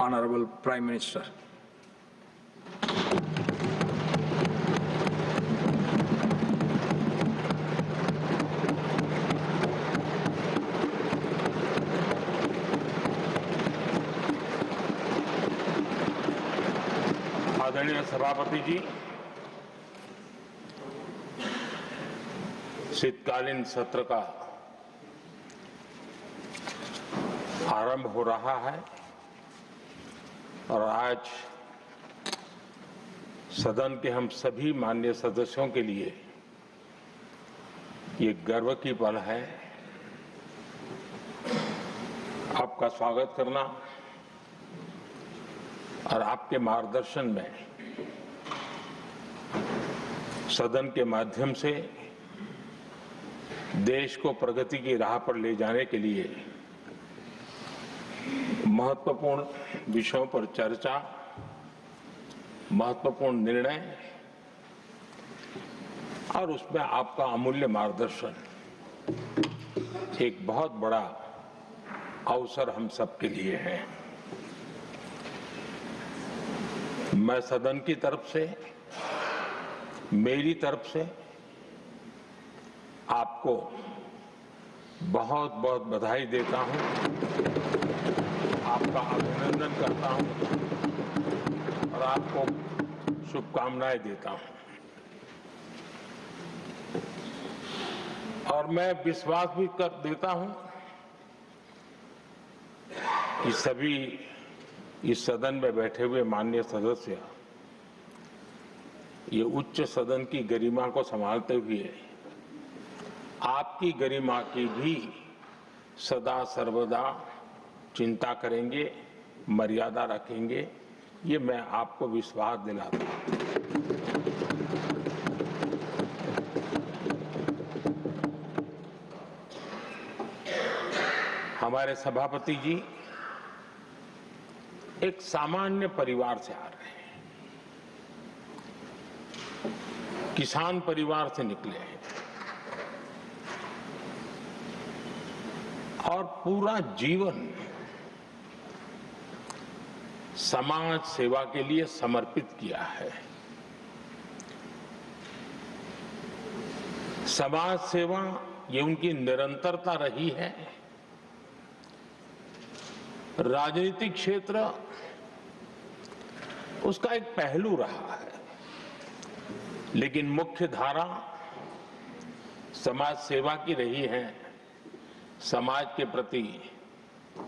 Honorable Prime Minister. आदरणीय सभापति जी, शीतकालीन सत्र का आरंभ हो रहा है और आज सदन के हम सभी माननीय सदस्यों के लिए ये गर्व की पल है आपका स्वागत करना और आपके मार्गदर्शन में सदन के माध्यम से देश को प्रगति की राह पर ले जाने के लिए महत्वपूर्ण विषयों पर चर्चा, महत्वपूर्ण निर्णय और उसमें आपका अमूल्य मार्गदर्शन एक बहुत बड़ा अवसर हम सबके लिए है। मैं सदन की तरफ से, मेरी तरफ से आपको बहुत बहुत बधाई देता हूं, आपका अभिनंदन करता हूं और आपको शुभकामनाएं देता हूं। और मैं विश्वास भी कर देता हूं कि सभी इस सदन में बैठे हुए माननीय सदस्य ये उच्च सदन की गरिमा को संभालते हुए आपकी गरिमा की भी सदा सर्वदा चिंता करेंगे, मर्यादा रखेंगे, ये मैं आपको विश्वास दिलाता हूं। हमारे सभापति जी एक सामान्य परिवार से आ रहे हैं, किसान परिवार से निकले हैं और पूरा जीवन समाज सेवा के लिए समर्पित किया है। समाज सेवा ये उनकी निरंतरता रही है। राजनीतिक क्षेत्र उसका एक पहलू रहा है, लेकिन मुख्य धारा समाज सेवा की रही है। समाज के प्रति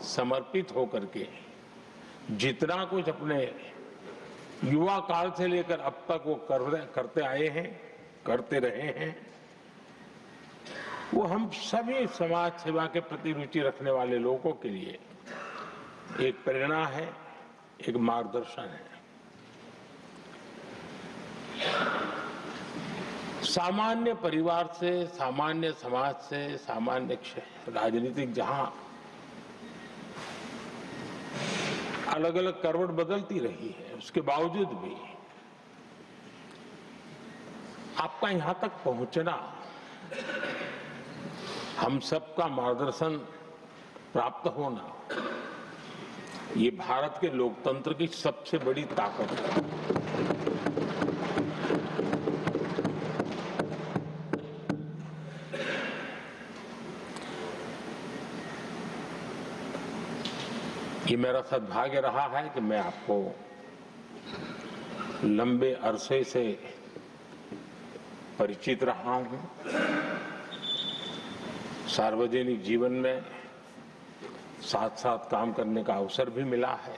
समर्पित होकर के जितना कुछ अपने युवा काल से लेकर अब तक वो करते आए हैं, करते रहे हैं, वो हम सभी समाज सेवा के प्रति रुचि रखने वाले लोगों के लिए एक प्रेरणा है, एक मार्गदर्शन है। सामान्य परिवार से, सामान्य समाज से, सामान्य राजनीतिक जहां अलग अलग करवट बदलती रही है, उसके बावजूद भी आपका यहां तक पहुंचना, हम सबका मार्गदर्शन प्राप्त होना, ये भारत के लोकतंत्र की सबसे बड़ी ताकत है। ये मेरा सद्भाग्य रहा है कि मैं आपको लंबे अरसे से परिचित रहा हूं। सार्वजनिक जीवन में साथ साथ काम करने का अवसर भी मिला है।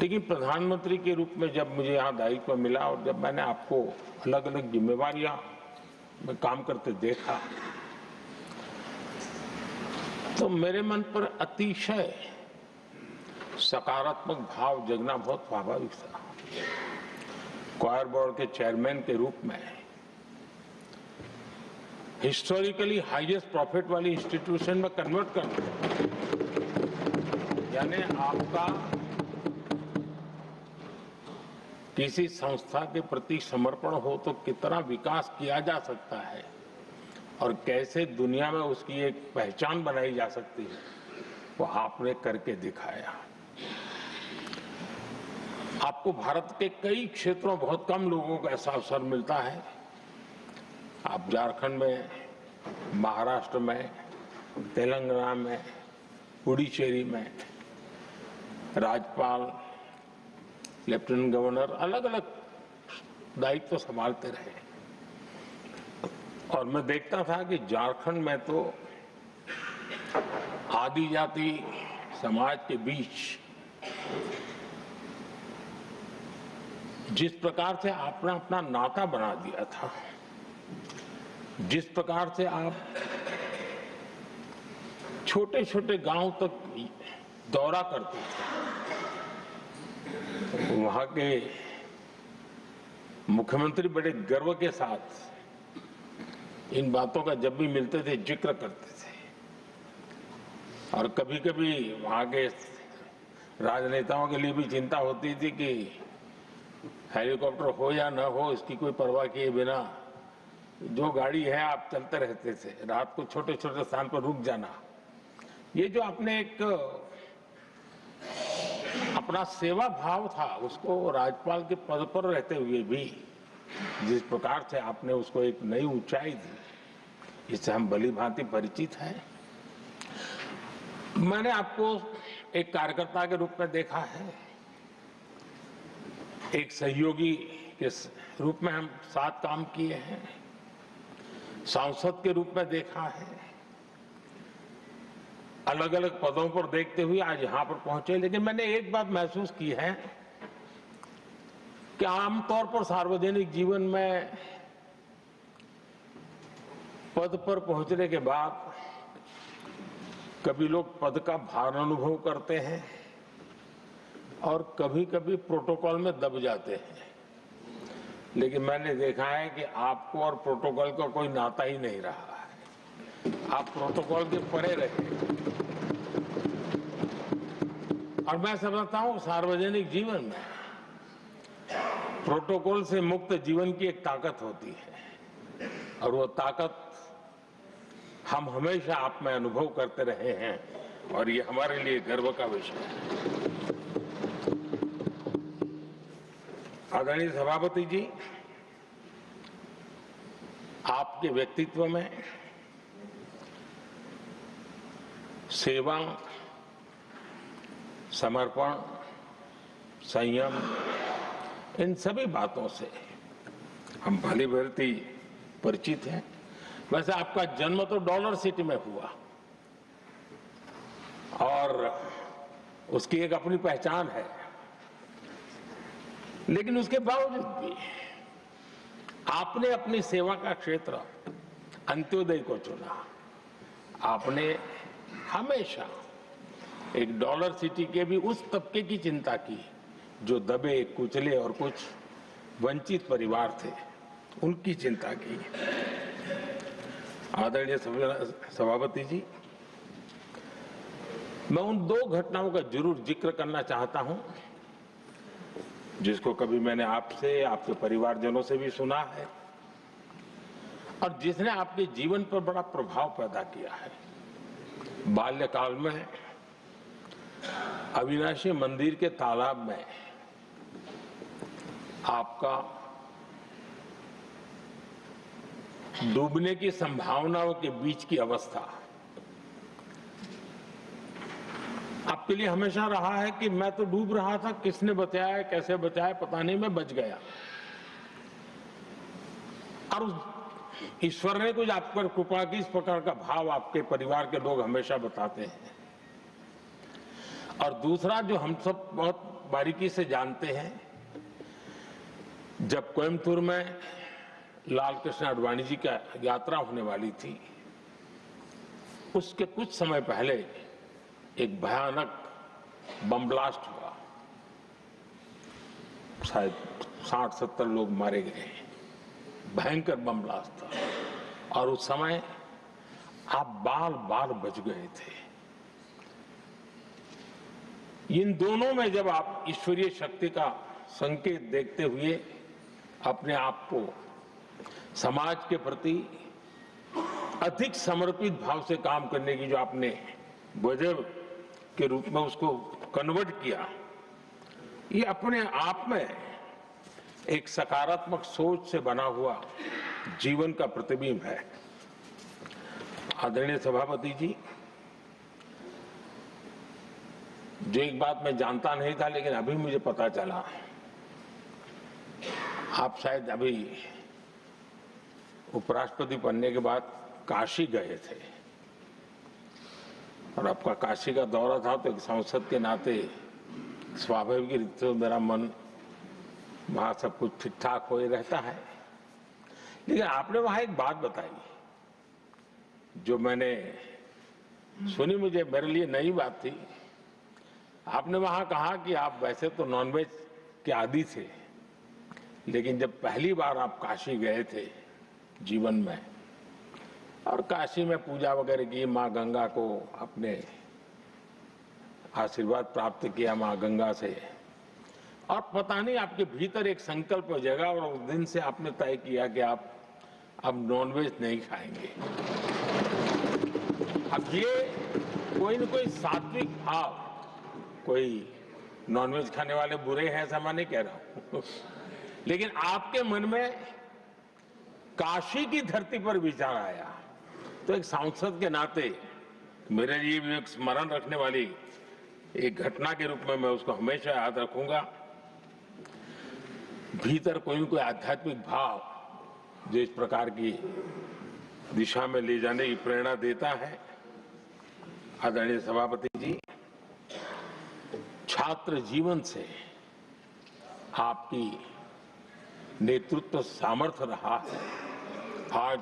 लेकिन प्रधानमंत्री के रूप में जब मुझे यहाँ दायित्व मिला और जब मैंने आपको अलग अलग जिम्मेवारियां में काम करते देखा, तो मेरे मन पर अतिशय सकारात्मक भाव जगना बहुत स्वाभाविक था। क्वायर बोर्ड के चेयरमैन के रूप में हिस्टोरिकली हाईएस्ट प्रॉफिट वाली इंस्टीट्यूशन में कन्वर्ट करना, यानी आपका किसी संस्था के प्रति समर्पण हो तो कितना विकास किया जा सकता है और कैसे दुनिया में उसकी एक पहचान बनाई जा सकती है, वो आपने करके दिखाया। आपको भारत के कई क्षेत्रों बहुत कम लोगों को ऐसा अवसर मिलता है। आप झारखंड में, महाराष्ट्र में, तेलंगाना में, पुडुचेरी में राज्यपाल, लेफ्टिनेंट गवर्नर अलग अलग दायित्व संभालते रहे। और मैं देखता था कि झारखंड में तो आदिजाति समाज के बीच जिस प्रकार से आपने अपना नाता बना दिया था, जिस प्रकार से आप छोटे छोटे गांव तक दौरा करते थे, वहां के मुख्यमंत्री बड़े गर्व के साथ इन बातों का जब भी मिलते थे जिक्र करते थे। और कभी कभी वहां के राजनेताओं के लिए भी चिंता होती थी कि हेलीकॉप्टर हो या न हो, इसकी कोई परवाह किए बिना जो गाड़ी है आप चलते रहते थे। रात को छोटे छोटे स्थान पर रुक जाना, ये जो आपने एक अपना सेवा भाव था, उसको राज्यपाल के पद पर रहते हुए भी जिस प्रकार से आपने उसको एक नई ऊंचाई दी, इससे हम भली भांति परिचित हैं। मैंने आपको एक कार्यकर्ता के रूप में देखा है, एक सहयोगी के रूप में हम साथ काम किए हैं, सांसद के रूप में देखा है, अलग अलग पदों पर देखते हुए आज यहां पर पहुंचे। लेकिन मैंने एक बात महसूस की है कि आमतौर पर सार्वजनिक जीवन में पद पर पहुंचने के बाद कभी लोग पद का भार अनुभव करते हैं और कभी कभी प्रोटोकॉल में दब जाते हैं। लेकिन मैंने देखा है कि आपको और प्रोटोकॉल का कोई नाता ही नहीं रहा है, आप प्रोटोकॉल के परे रहे। और मैं समझता हूं सार्वजनिक जीवन में प्रोटोकॉल से मुक्त जीवन की एक ताकत होती है, और वो ताकत हम हमेशा आप में अनुभव करते रहे हैं, और ये हमारे लिए गर्व का विषय है। आदरणीय सभापति जी, आपके व्यक्तित्व में सेवा, समर्पण, संयम, इन सभी बातों से हम भली भांति परिचित हैं। वैसे आपका जन्म तो डॉलर सिटी में हुआ और उसकी एक अपनी पहचान है, लेकिन उसके बावजूद भी आपने अपनी सेवा का क्षेत्र अंत्योदय को चुना। आपने हमेशा एक डॉलर सिटी के भी उस तबके की चिंता की जो दबे कुचले और कुछ वंचित परिवार थे, उनकी चिंता की। आदरणीय सभापति जी, मैं उन दो घटनाओं का जरूर जिक्र करना चाहता हूं जिसको कभी मैंने आपसे, आपके परिवारजनों से भी सुना है और जिसने आपके जीवन पर बड़ा प्रभाव पैदा किया है। बाल्यकाल में अविनाशी मंदिर के तालाब में आपका डूबने की संभावनाओं के बीच की अवस्था आपके लिए हमेशा रहा है कि मैं तो डूब रहा था, किसने बचाया, कैसे बचाया पता नहीं, मैं बच गया। और ईश्वर ने कुछ आप पर कृपा की, इस प्रकार का भाव आपके परिवार के लोग हमेशा बताते हैं। और दूसरा जो हम सब बहुत बारीकी से जानते हैं, जब कोयम्बतूर में लाल कृष्ण आडवाणी जी का यात्रा होने वाली थी, उसके कुछ समय पहले एक भयानक बम ब्लास्ट हुआ, शायद 60-70 लोग मारे गए। भयंकर बम ब्लास्ट था और उस समय आप बाल बाल बच गए थे। इन दोनों में जब आप ईश्वरीय शक्ति का संकेत देखते हुए अपने आप को समाज के प्रति, अधिक समर्पित भाव से काम करने की जो आपने वजह के रूप में उसको कन्वर्ट किया, ये अपने आप में एक सकारात्मक सोच से बना हुआ जीवन का प्रतिबिंब है। आदरणीय सभापति जी, जो एक बात मैं जानता नहीं था लेकिन अभी मुझे पता चला, आप शायद अभी उपराष्ट्रपति बनने के बाद काशी गए थे और आपका काशी का दौरा था, तो एक सांसद के नाते स्वाभाविक रूप से मेरा मन वहां सब कुछ ठीक ठाक हो ही रहता है। लेकिन आपने वहां एक बात बताई जो मैंने सुनी, मुझे मेरे लिए नई बात थी। आपने वहां कहा कि आप वैसे तो नॉनवेज के आदी थे, लेकिन जब पहली बार आप काशी गए थे जीवन में और काशी में पूजा वगैरह की, माँ गंगा को अपने आशीर्वाद प्राप्त किया माँ गंगा से, और पता नहीं आपके भीतर एक संकल्प हो जाएगा और उस दिन से आपने तय किया कि आप अब नॉनवेज नहीं खाएंगे। अब ये कोई न कोई सात्विक भाव, कोई नॉनवेज खाने वाले बुरे हैं ऐसा मैं नहीं कह रहा हूं, लेकिन आपके मन में काशी की धरती पर विचार आया, तो एक सांसद के नाते मेरे लिए भी एक स्मरण रखने वाली एक घटना के रूप में मैं उसको हमेशा याद रखूंगा। भीतर कोई न कोई आध्यात्मिक भाव जो इस प्रकार की दिशा में ले जाने की प्रेरणा देता है। आदरणीय सभापति जी, छात्र जीवन से आपकी नेतृत्व सामर्थ्य रहा है। आज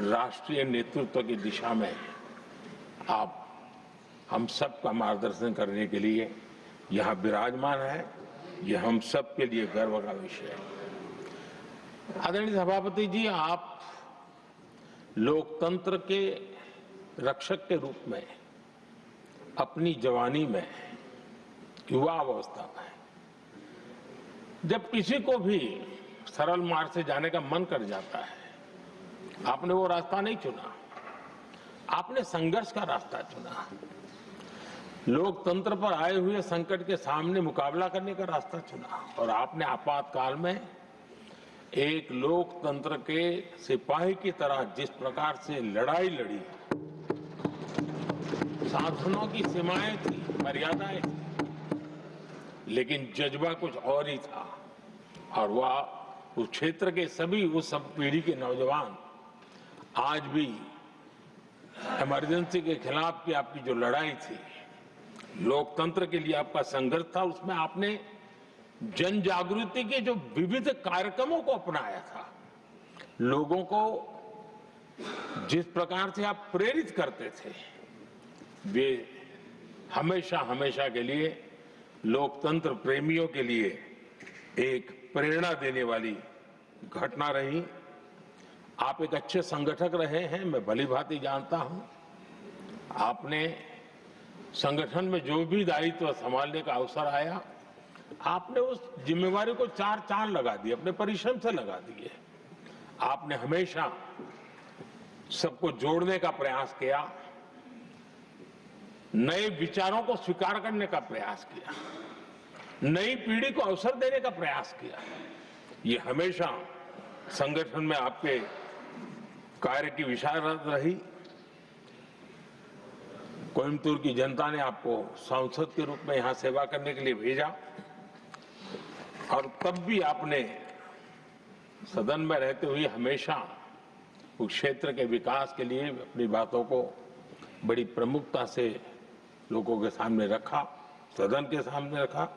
राष्ट्रीय नेतृत्व की दिशा में आप हम सब का मार्गदर्शन करने के लिए यहाँ विराजमान है, यह हम सब के लिए गर्व का विषय है। आदरणीय सभापति जी, आप लोकतंत्र के रक्षक के रूप में अपनी जवानी में, युवा अवस्था में, जब किसी को भी सरल मार्ग से जाने का मन कर जाता है, आपने वो रास्ता नहीं चुना, आपने संघर्ष का रास्ता चुना। लोकतंत्र पर आए हुए संकट के सामने मुकाबला करने का रास्ता चुना और आपने आपातकाल में एक लोकतंत्र के सिपाही की तरह जिस प्रकार से लड़ाई लड़ी, साधनों की सीमाएं थी, मर्यादाएं थी, लेकिन जज्बा कुछ और ही था। और वह उस क्षेत्र के सभी, उस सब पीढ़ी के नौजवान आज भी इमरजेंसी के खिलाफ की आपकी जो लड़ाई थी, लोकतंत्र के लिए आपका संघर्ष था, उसमें आपने जन जागृति के जो विविध कार्यक्रमों को अपनाया था, लोगों को जिस प्रकार से आप प्रेरित करते थे, वे हमेशा हमेशा के लिए लोकतंत्र प्रेमियों के लिए एक प्रेरणा देने वाली घटना रही। आप एक अच्छे संगठक रहे हैं, मैं भली भांति जानता हूं। आपने संगठन में जो भी दायित्व संभालने का अवसर आया, आपने उस जिम्मेवारी को चार चांद लगा दिए, अपने परिश्रम से लगा दिए। आपने हमेशा सबको जोड़ने का प्रयास किया, नए विचारों को स्वीकार करने का प्रयास किया, नई पीढ़ी को अवसर देने का प्रयास किया। ये हमेशा संगठन में आपके कार्य की विशारद रही। कोयम्बतूर की जनता ने आपको सांसद के रूप में यहां सेवा करने के लिए भेजा और तब भी आपने सदन में रहते हुए हमेशा उस क्षेत्र के विकास के लिए अपनी बातों को बड़ी प्रमुखता से लोगों के सामने रखा, सदन के सामने रखा।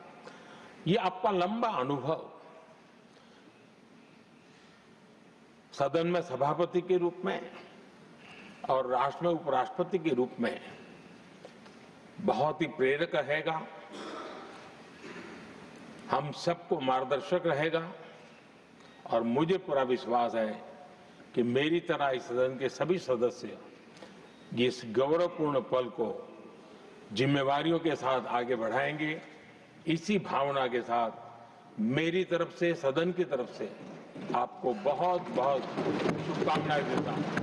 ये आपका लंबा अनुभव सदन में सभापति के रूप में और राष्ट्र में उपराष्ट्रपति के रूप में बहुत ही प्रेरक रहेगा, हम सबको मार्गदर्शक रहेगा। और मुझे पूरा विश्वास है कि मेरी तरह इस सदन के सभी सदस्य इस गौरवपूर्ण पल को जिम्मेवारियों के साथ आगे बढ़ाएंगे। इसी भावना के साथ मेरी तरफ से, सदन की तरफ से आपको बहुत बहुत शुभकामनाएं देता हूं।